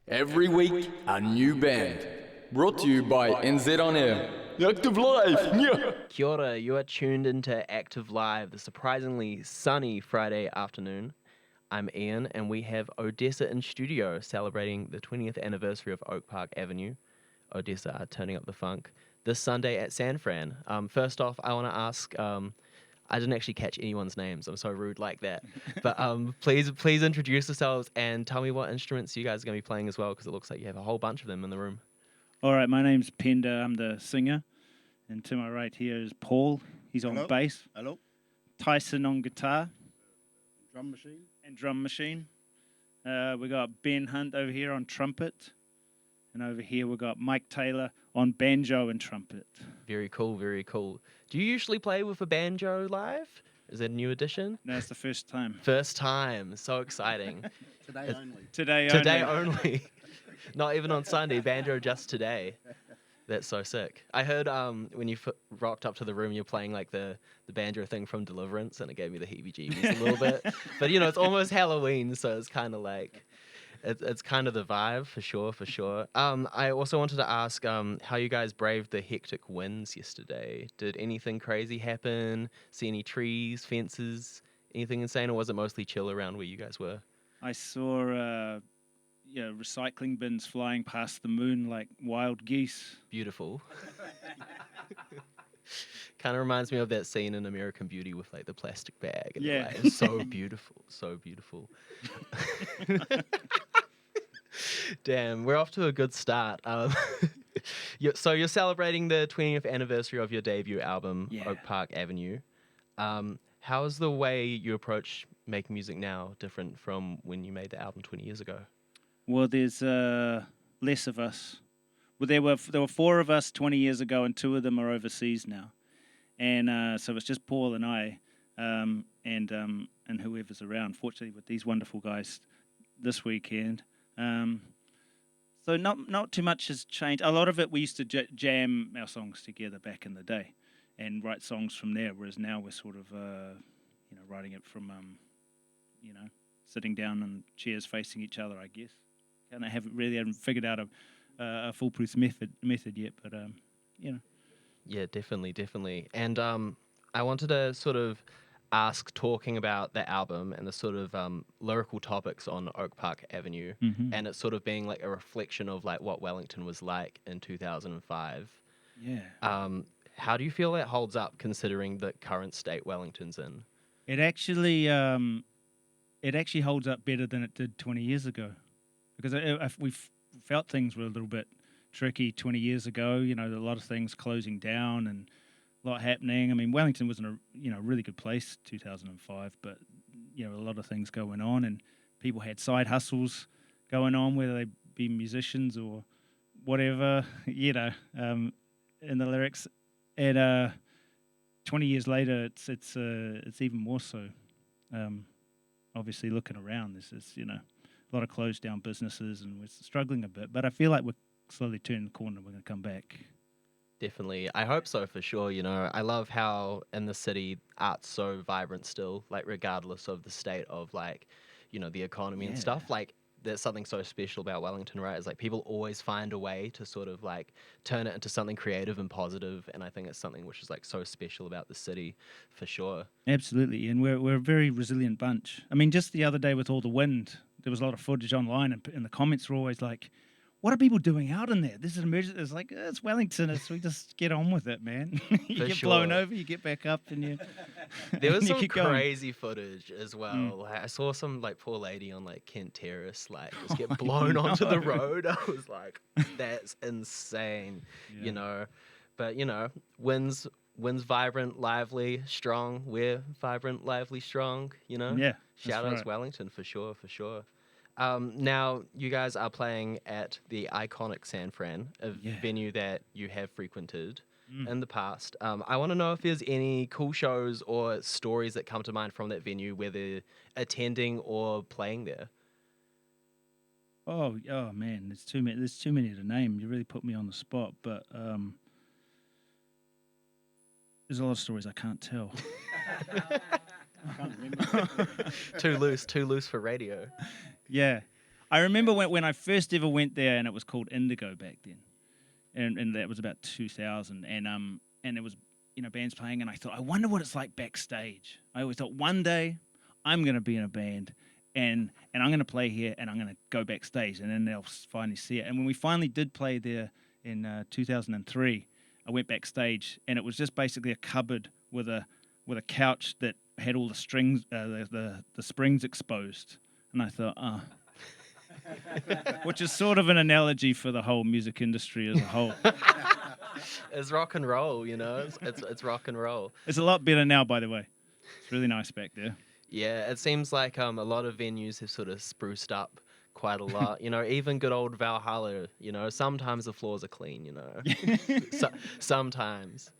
Every week, a new band. Brought to you by NZ On Air. Active Live! Yeah. Kia ora, you are tuned into Active Live, the surprisingly sunny Friday afternoon. I'm Ian, and we have Odessa in studio celebrating the 20th anniversary of Oak Park Avenue. Odessa are turning up the funk this Sunday at San Fran. First off, I want to ask, I didn't actually catch anyone's names. I'm so rude like that. But please introduce yourselves and tell me what instruments you guys are going to be playing as well, because it looks like you have a whole bunch of them in the room. All right, my name's Pender. I'm the singer. And to my right here is Paul. He's on bass. Hello. Tyson on guitar Drum machine. and drum machine. We got Ben Hunt over here on trumpet. And over here we got Mike Taylor on banjo and trumpet. Very cool, very cool. Do you usually play with a banjo live? Is that a new addition? No, it's the first time. First time. So exciting. Today only. Today only. Not even on Sunday. Banjo just today. That's so sick. I heard when you rocked up to the room, you're playing like the banjo thing from Deliverance, and it gave me the heebie-jeebies a little bit. But, you know, it's almost Halloween, so it's kind of like... It's kind of the vibe, for sure. I also wanted to ask how you guys braved the hectic winds yesterday. Did anything crazy happen? See any trees, fences, anything insane, or was it mostly chill around where you guys were? I saw recycling bins flying past the moon like wild geese. Beautiful. Kind of reminds me of that scene in American Beauty with like the plastic bag. And Yeah. It's so beautiful, so beautiful. Damn, we're off to a good start. So you're celebrating the 20th anniversary of your debut album, Yeah. Oak Park Avenue. How is the way you approach making music now different from when you made the album 20 years ago? Well, there's less of us. Well, there were 4 of us 20 years ago, and 2 of them are overseas now. And so it's just Paul and I, and whoever's around. Fortunately, with these wonderful guys this weekend. So not too much has changed. A lot of it we used to jam our songs together back in the day, and write songs from there. Whereas now we're sort of writing it from sitting down in chairs facing each other, I guess. And I haven't figured out a foolproof method yet, but Yeah, definitely. And I wanted to sort of ask, talking about the album and the sort of lyrical topics on Oak Park Avenue, and it sort of being like a reflection of like what Wellington was like in 2005. yeah. How do you feel that holds up considering the current state Wellington's in? It actually holds up better than it did 20 years ago, because we felt things were a little bit tricky 20 years ago. You know, a lot of things closing down and a lot happening. I mean, Wellington was in a really good place 2005, but a lot of things going on, and people had side hustles going on, whether they be musicians or whatever. In the lyrics, and 20 years later, it's even more so. Obviously, looking around, there's a lot of closed down businesses, and we're struggling a bit. But I feel like we're slowly turning the corner. We're going to come back. Definitely. I hope so, for sure. I love how in the city art's so vibrant still, like regardless of the state of like, the economy and stuff. Like there's something so special about Wellington, right? It's like people always find a way to sort of like turn it into something creative and positive. And I think it's something which is like so special about the city, for sure. Absolutely. And we're a very resilient bunch. I mean, just the other day with all the wind, there was a lot of footage online, and the comments were always like, what are people doing out in there? This is an emergency. It's like, it's Wellington. We just get on with it, man. You For get sure. blown over, you get back up, and you. There was you some keep going. crazy footage as well. Like, I saw some like poor lady on like Kent Terrace like just get blown onto the road. I was like, that's insane, But wins vibrant, lively, strong. We're vibrant, lively, strong. Yeah. Shout out to Wellington, for sure. Now, you guys are playing at the iconic San Fran, a venue that you have frequented in the past. I want to know if there's any cool shows or stories that come to mind from that venue, whether attending or playing there. Oh man, there's too many to name. You really put me on the spot, but there's a lot of stories I can't tell. I can't remember. Too loose for radio. Yeah. I remember when I first ever went there, and it was called Indigo back then, and that was about 2000, and it was bands playing, and I thought, I wonder what it's like backstage. I always thought one day I'm gonna be in a band, and I'm gonna play here, and I'm gonna go backstage, and then they'll finally see it. And when we finally did play there in 2003, I went backstage, and it was just basically a cupboard with a couch that had all the strings, the springs exposed, and I thought, which is sort of an analogy for the whole music industry as a whole. It's rock and roll, it's rock and roll. It's a lot better now, by the way. It's really nice back there. Yeah, it seems like a lot of venues have sort of spruced up quite a lot. Even good old Valhalla, sometimes the floors are clean, sometimes.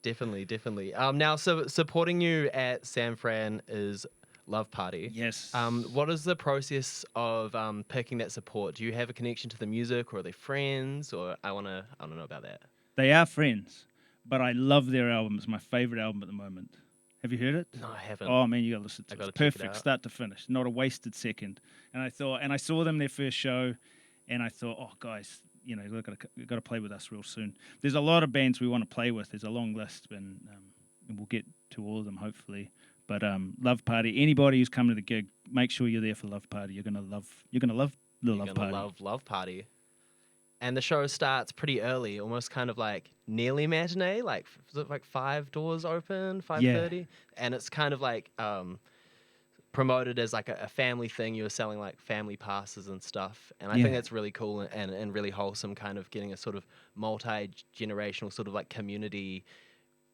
Definitely. Now, so supporting you at San Fran is Love Party. Yes. What is the process of picking that support? Do you have a connection to the music, or are they friends? Or I don't know about that. They are friends, but I love their album. It's my favorite album at the moment. Have you heard it? No, I haven't. Oh man, you gotta listen to it. Gotta It's check it perfect, out. start to finish. Not a wasted second. And I saw them their first show, and I thought, oh guys, you've got to play with us real soon. There's a lot of bands we want to play with. There's a long list, and we'll get to all of them hopefully. But Love Party. Anybody who's coming to the gig, make sure you're there for Love Party. You're gonna love the Love Party. Love Party. And the show starts pretty early, almost kind of like nearly matinee, like was it like 5 doors open, 5:30, and it's kind of like promoted as like a family thing. You were selling like family passes and stuff, and I think that's really cool and really wholesome. Kind of getting a sort of multi-generational sort of like community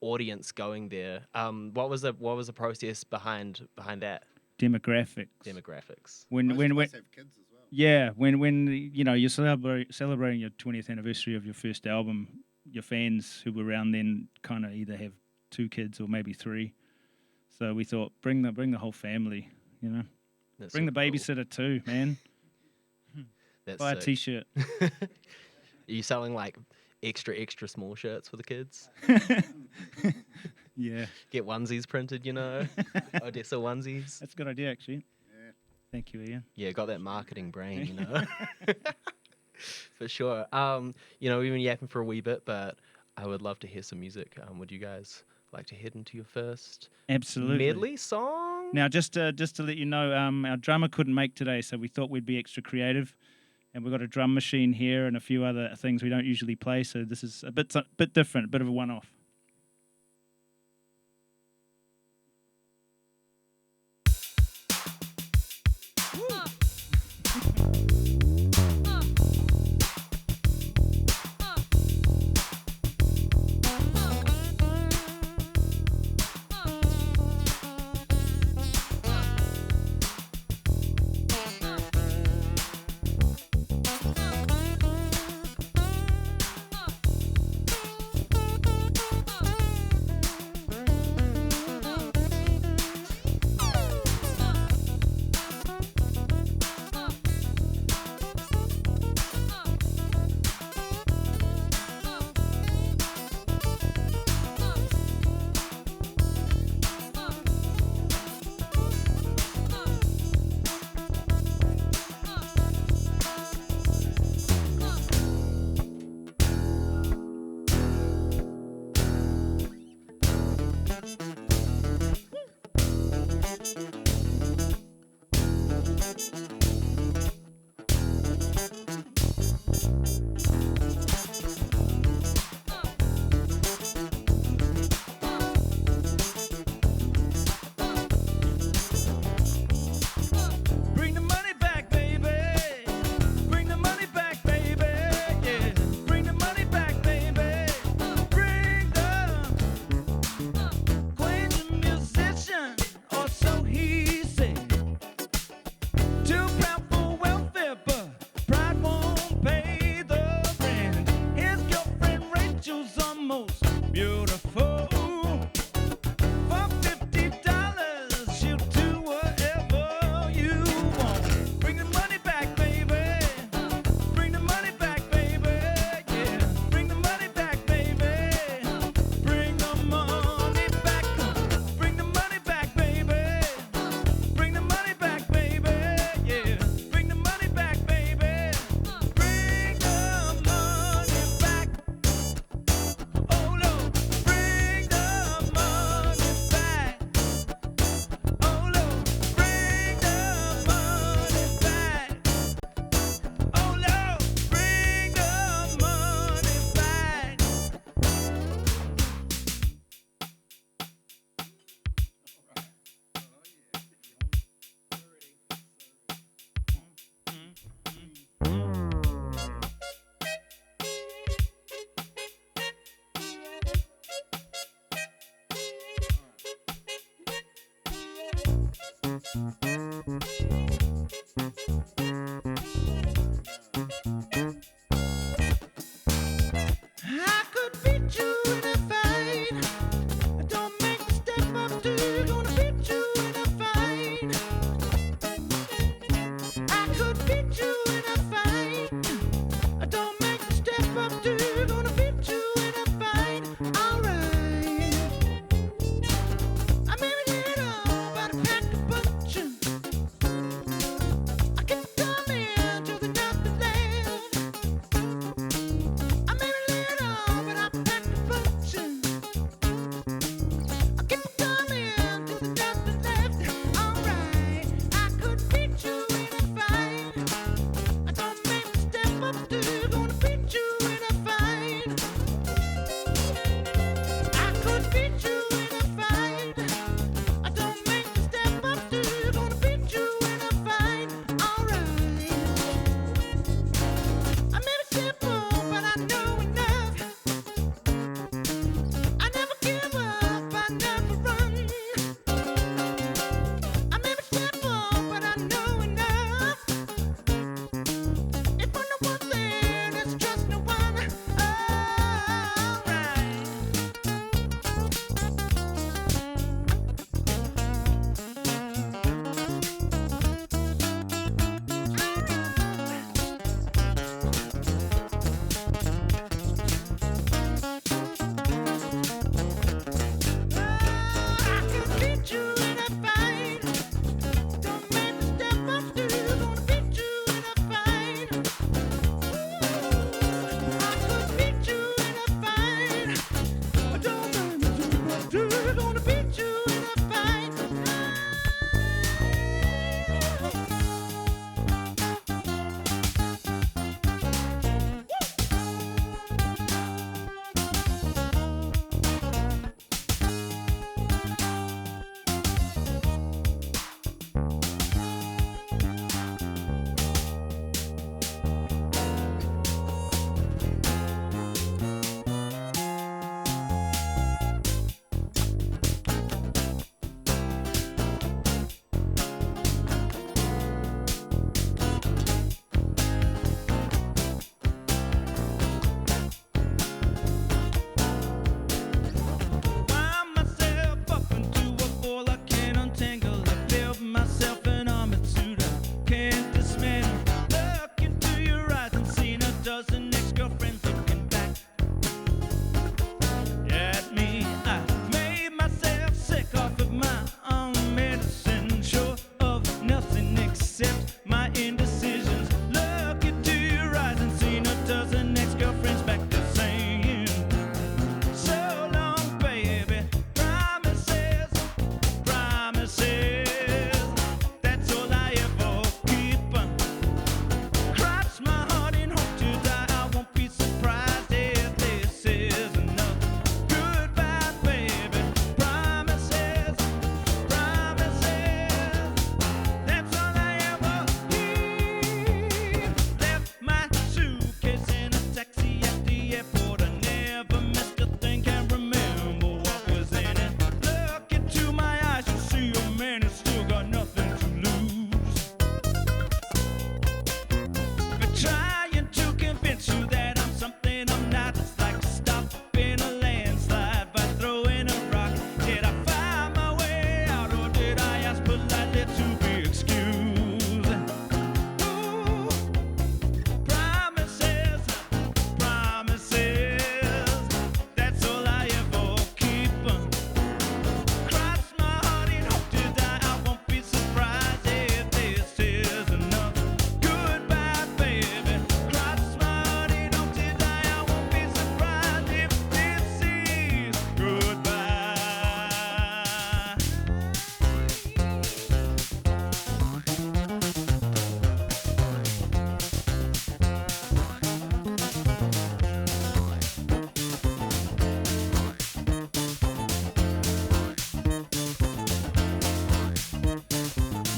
audience going there. What was the process behind that? Demographics. When Most of us have kids as well. Yeah, when you're celebrating your 20th anniversary of your first album, your fans who were around then kind of either have 2 kids or maybe 3. So we thought, bring the whole family, That's bring the super cool. babysitter too, man. That's Buy a sick. T-shirt. Are you selling like extra small shirts for the kids? Yeah, Get onesies printed, Odessa onesies. that's a good idea actually. Yeah. Thank you, Ian. Yeah, got that marketing brain, For sure. We've been yapping for a wee bit, but I would love to hear some music. Would you guys like to head into your first Absolutely. medley song? Now, just to let you know, our drummer couldn't make today, so we thought we'd be extra creative. And we've got a drum machine here and a few other things we don't usually play, so this is a bit different, a bit of a one-off.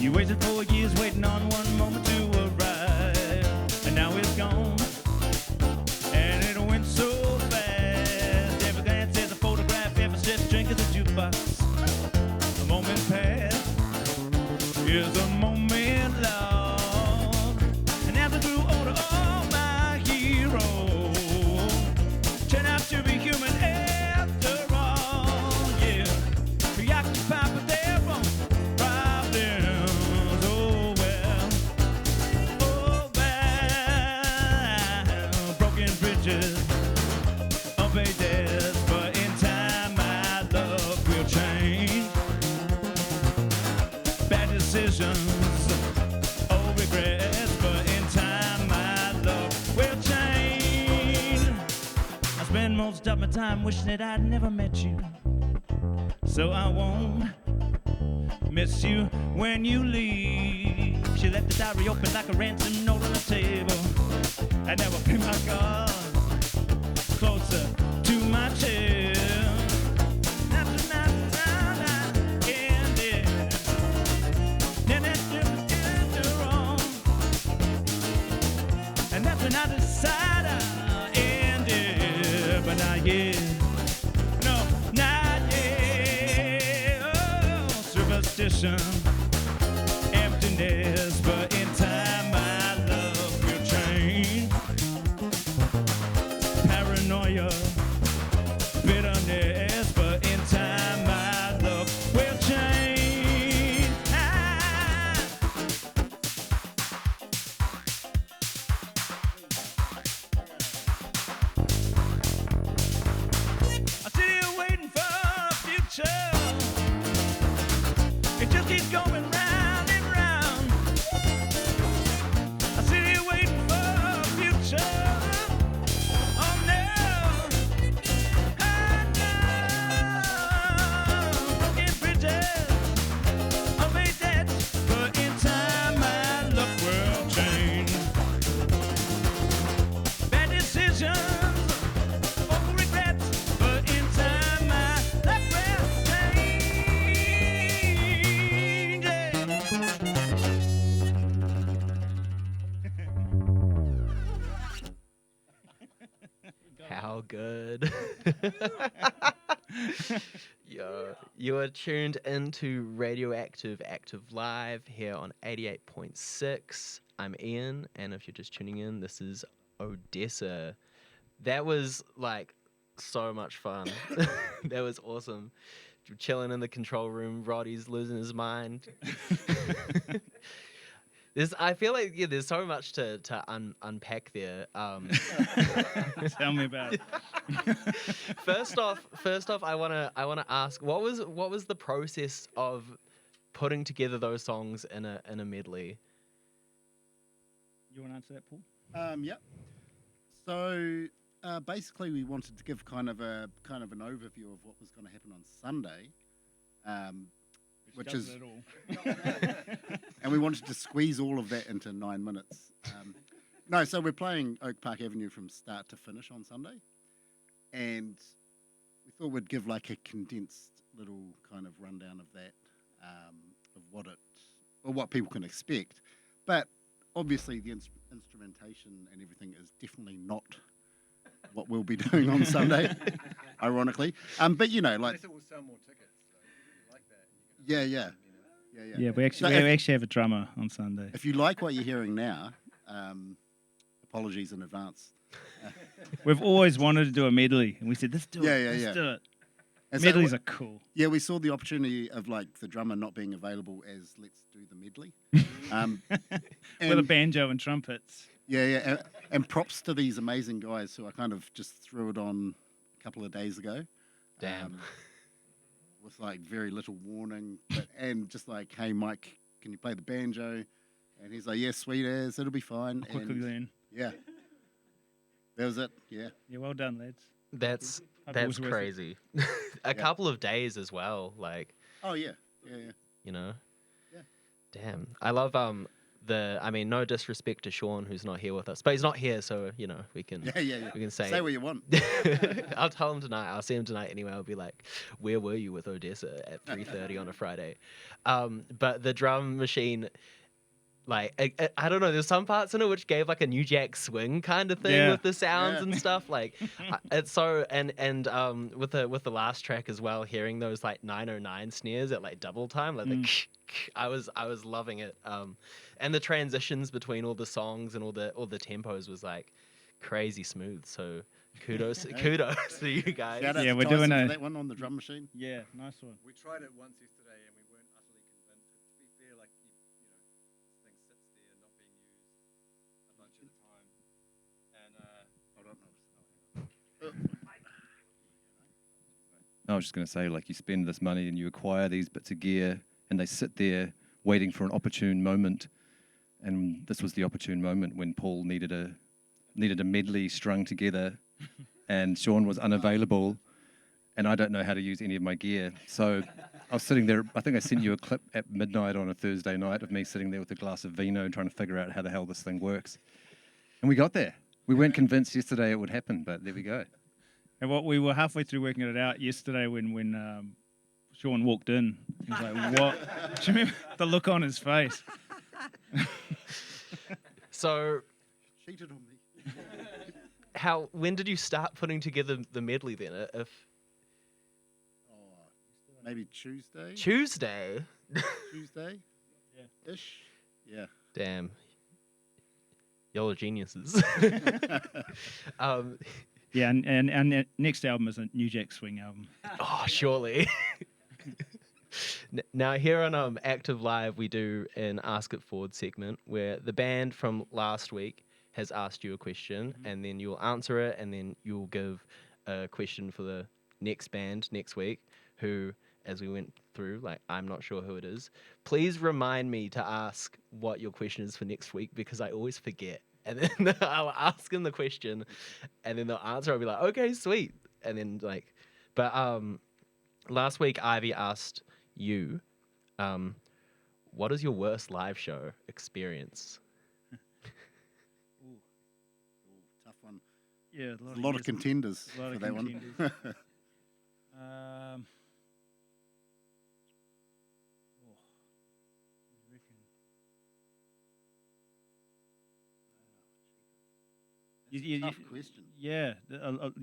You wasted 4 years waiting on one moment to arrive, and now it's gone, and it went so fast. Every glance is a photograph, every step drink is a jukebox. A moment past is a moment lost, and as I grew older, all my heroes turned out to be human after all. Yeah, preoccupied with their own problems. Oh well, broken bridges, unpaid debts, but in time my love will change. Bad decisions, oh regrets, but in time my love will change. I spend most of my time wishing that I'd never met you, so I won't miss you when you leave. She left the diary open like a ransom note on the table. I never put my cards closer to my chest. And that's when I decide I'll end it, but not yet. No, not yet. Oh, superstition, emptiness, but in time my love will change. Paranoia, bitterness, but in time my love will change. I sit here waiting for a future. It just keeps going round and round. I sit here waiting for a future. Oh no, broken bridges, unpaid debts, but in time my luck will change. Bad decisions, awful regrets, but in time my luck will change. How good. Yo, you are tuned into Radioactive Active Live here on 88.6. I'm Ian, and if you're just tuning in, this is Odessa. That was like so much fun. That was awesome. Chilling in the control room, Roddy's losing his mind. I feel like there's so much to unpack there. Tell me about it. First off, I wanna ask, what was the process of putting together those songs in a medley? You want to answer that, Paul? Yep. So basically, we wanted to give kind of an overview of what was going to happen on Sunday, which is, doesn't at all. and we wanted to squeeze all of that into 9 minutes. No, so we're playing Oak Park Avenue from start to finish on Sunday, and we thought we'd give like a condensed little kind of rundown of that, of what people can expect. But obviously, the instrumentation and everything is definitely not what we'll be doing on Sunday, ironically. But like, Unless it will sell more tickets. So if you like that, you can yeah. Yeah, we actually have a drummer on Sunday. If you like what you're hearing now, apologies in advance. We've always wanted to do a medley, and we said, let's do it. Let's do it. And Medleys so, are cool. Yeah, we saw the opportunity of like the drummer not being available as let's do the medley. With a banjo and trumpets. Yeah. And props to these amazing guys who I kind of just threw it on a couple of days ago. Damn. With like very little warning, and just like, hey Mike, can you play the banjo? And he's like, yeah, sweet as, it'll be fine. I'll quickly learn. Yeah. That was it. Yeah. Yeah, well done, lads. That's was worth it. crazy. A couple of days as well, like. Oh yeah. You know. Yeah. Damn, I love I mean, no disrespect to Sean, who's not here with us, but he's not here, so we can Yeah. we can say Say what you want. I'll tell him tonight. I'll see him tonight anyway. I'll be like, "Where were you with Odessa at 3:30 on a Friday?" But the drum machine, like I don't know. There's some parts in it which gave like a New Jack Swing kind of thing with the sounds and stuff. Like it's so and with the last track as well, hearing those like 909 snares at like double time, like I was loving it. And the transitions between all the songs and all the tempos was like crazy smooth. So kudos to you guys. Shout out Yeah, to we're Tyson doing for that one on the drum machine. Yeah, nice one. We tried it once yesterday and we weren't utterly convinced. To be fair, like this thing sits there not being used a bunch of the time. And I was just going to say, like, you spend this money and you acquire these bits of gear, and they sit there waiting for an opportune moment. And this was the opportune moment when Paul needed a medley strung together, and Sean was unavailable, and I don't know how to use any of my gear. So I was sitting there. I think I sent you a clip at midnight on a Thursday night of me sitting there with a glass of vino trying to figure out how the hell this thing works. And we got there. We weren't convinced yesterday it would happen, but there we go. And we were halfway through working it out yesterday when Sean walked in. He was like, "What?" Do you remember the look on his face? So Cheated on me. when did you start putting together the medley then? Maybe Tuesday. Tuesday. Tuesday. Yeah. Ish. Yeah. Damn. Y'all are geniuses. Yeah, and our next album is a New Jack Swing album. Oh, surely. Now, here on Active Live, we do an Ask It Forward segment where the band from last week has asked you a question, and then you'll answer it, and then you'll give a question for the next band next week, who, as we went through, like, I'm not sure who it is. Please remind me to ask what your question is for next week, because I always forget. And then I'll ask them the question, and then they'll answer. I'll be like, okay, sweet. And then but last week Ivy asked you, what is your worst live show experience? Ooh, tough one. Yeah, A lot of contenders a lot for of that contenders. one. Tough question. Yeah,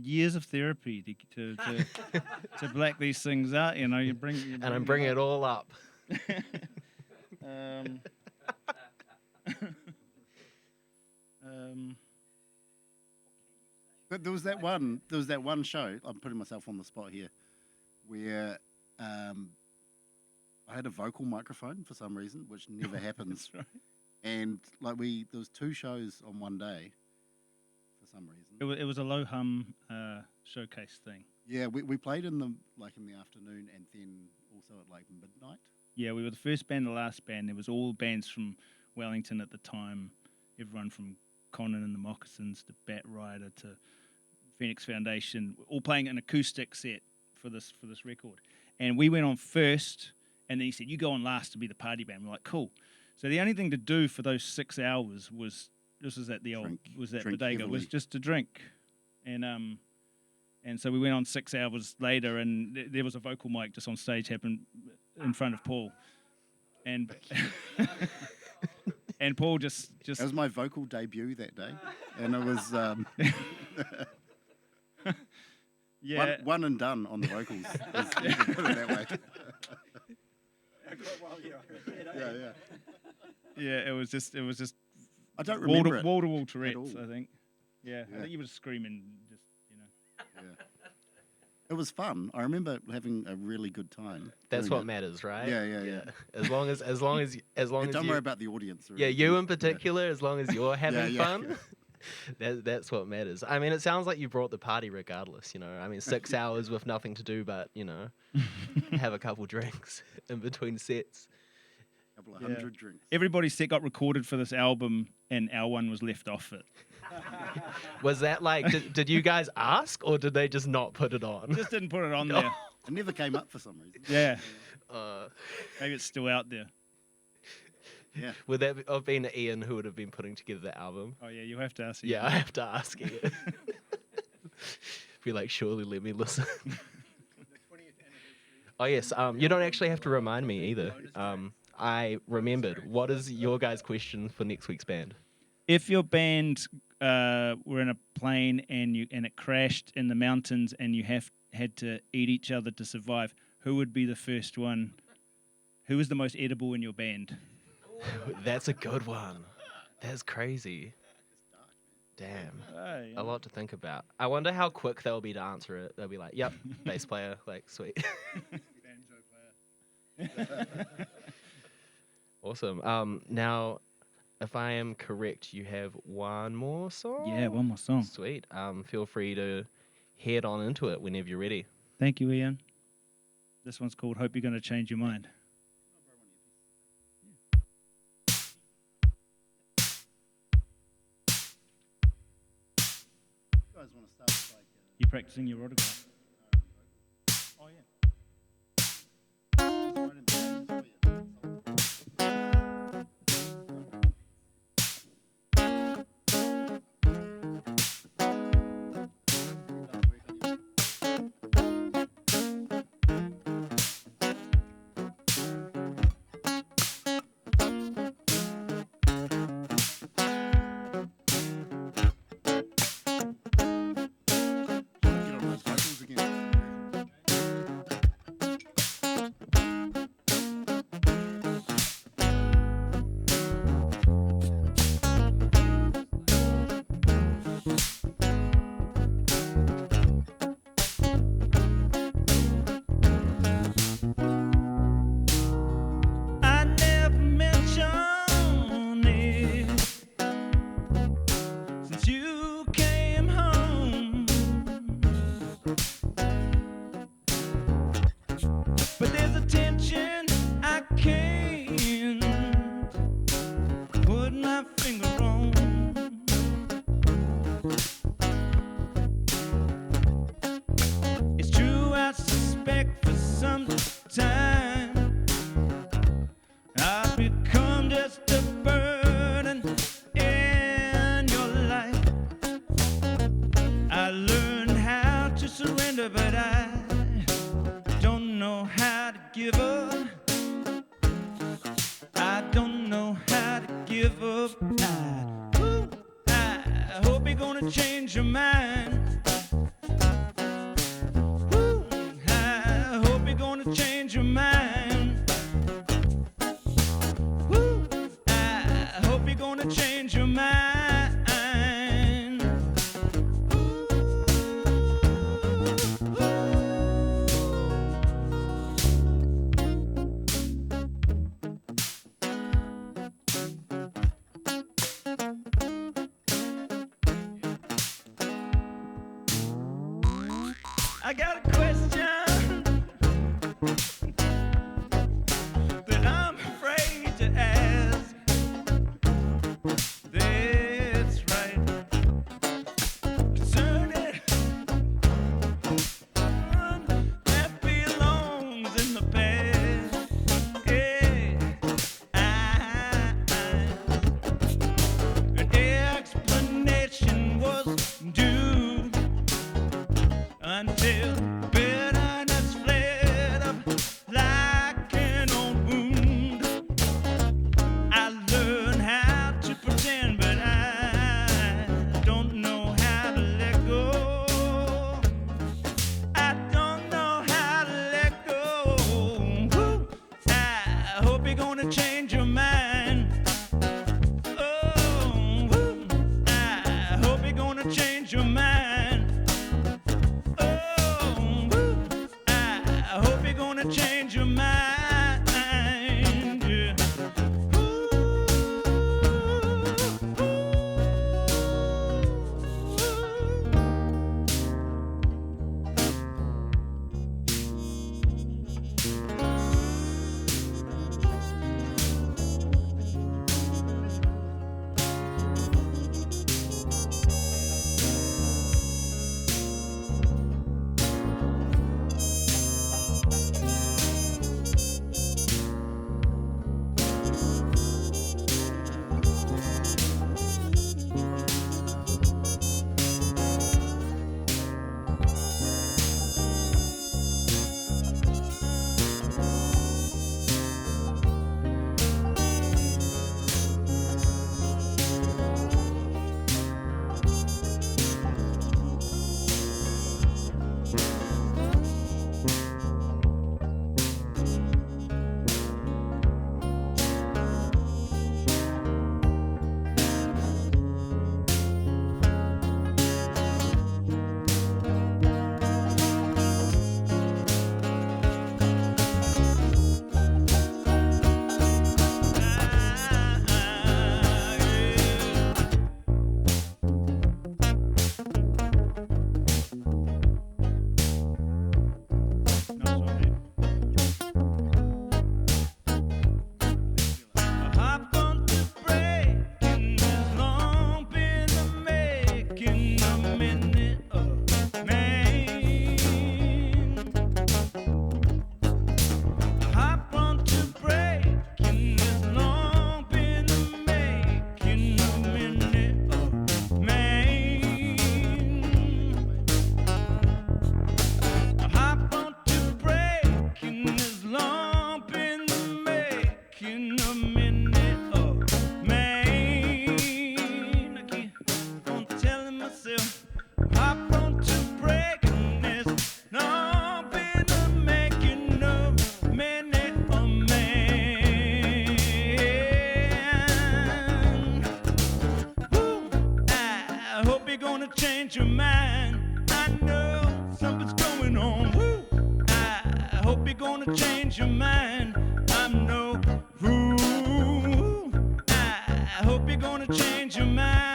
years of therapy to black these things out. You bring And I'm bringing it all up. But there was that one show. I'm putting myself on the spot here, where I had a vocal microphone for some reason, which never happens. That's right. And there was 2 shows on one day, for some reason. It was a low hum showcase thing. Yeah, we played in the afternoon, and then also at midnight. Yeah, we were the first band, the last band. There was all bands from Wellington at the time. Everyone from Conan and the Moccasins to Bat Rider to Phoenix Foundation, all playing an acoustic set for this record. And we went on first, and then he said, "You go on last to be the party band." We're like, "Cool." So the only thing to do for those 6 hours was at the old Drink bodega, was heavily. just to drink, and so we went on 6 hours later, and there was a vocal mic just on stage happened in front of Paul, and and Paul just It was my vocal debut that day, and it was yeah. one and done on the vocals. You can put it that way. Yeah. Yeah, it was just I don't remember wall to it. wall Tourette's, all. I think. Yeah, Yeah. I think he was screaming, just Yeah. It was fun. I remember having a really good time. That's doing what it. matters, right? Yeah. As long as Don't you, worry about the audience. or yeah, anything. you in particular, as long as you're having Yeah. fun, that's what matters. I mean, it sounds like you brought the party regardless. I mean, 6 hours with nothing to do but have a couple drinks in between sets. A couple of 100 drinks. everybody's set got recorded for this album, and our one was left off it. Was that like, did you guys ask, or did they just not put it on? Just didn't put it on there. It never came up for some reason. Yeah, Uh, maybe it's still out there. Yeah. Would that have been Ian who would have been putting together the album? Oh, yeah, you have to ask. Yeah, I have to ask Ian. Be like, surely let me listen. Oh, yes. You don't actually have to remind me either. I remembered. What is your guys' question for next week's band? If your band were in a plane and it crashed in the mountains and you had to eat each other to survive, who would be the first one? Who is the most edible in your band? That's a good one. That's crazy. Damn. Yeah. A lot to think about. I wonder how quick they'll be to answer it. They'll be like, yep, bass player, like, sweet. Awesome. Now, if I am correct, you have one more song? Yeah, one more song. Sweet. Feel free to head on into it whenever you're ready. Thank you, Ian. This one's called Hope You're Gonna Change Your Mind. You guys want to start with like You practicing your autograph? Oh, yeah. I got a question that I'm afraid to ask. That's right. Concerning one that belongs in the past. An explanation was due until bitterness flared up like an old wound. I learned how to pretend, but I don't know how to let go. I don't know how to let go. Woo. I hope you're gonna change your mind. Oh, woo. I hope you're gonna change your mind. Oh, woo. I hope you're gonna change your mind. Yeah. making a minute of man. Hop on to breaking this long been a making a minute of man. Hop on to breaking this long been a making a minute of man. I keep on telling myself, hop on to breaking this long been a making of minute of man. Woo, I hope you're gonna change your mind. I know something's going on. Woo, I hope you're gonna change your mind. I know. Woo, I hope you're gonna change your mind.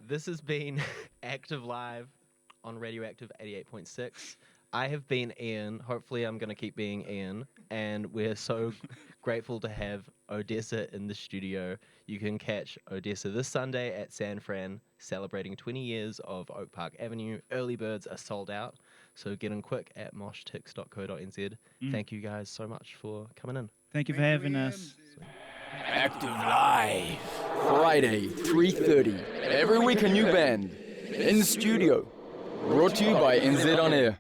This has been Active Live on Radioactive 88.6. I have been Ian. Hopefully I'm going to keep being Ian. And we're so grateful to have Odessa in the studio. You can catch Odessa this Sunday at San Fran, celebrating 20 years of Oak Park Avenue. Early birds are sold out, so get in quick at moshtix.co.nz. Thank you guys so much for coming in. Thank you for having us. Active Live. Friday, 3:30. Every week a new band. In the studio. Brought to you by NZ On Air.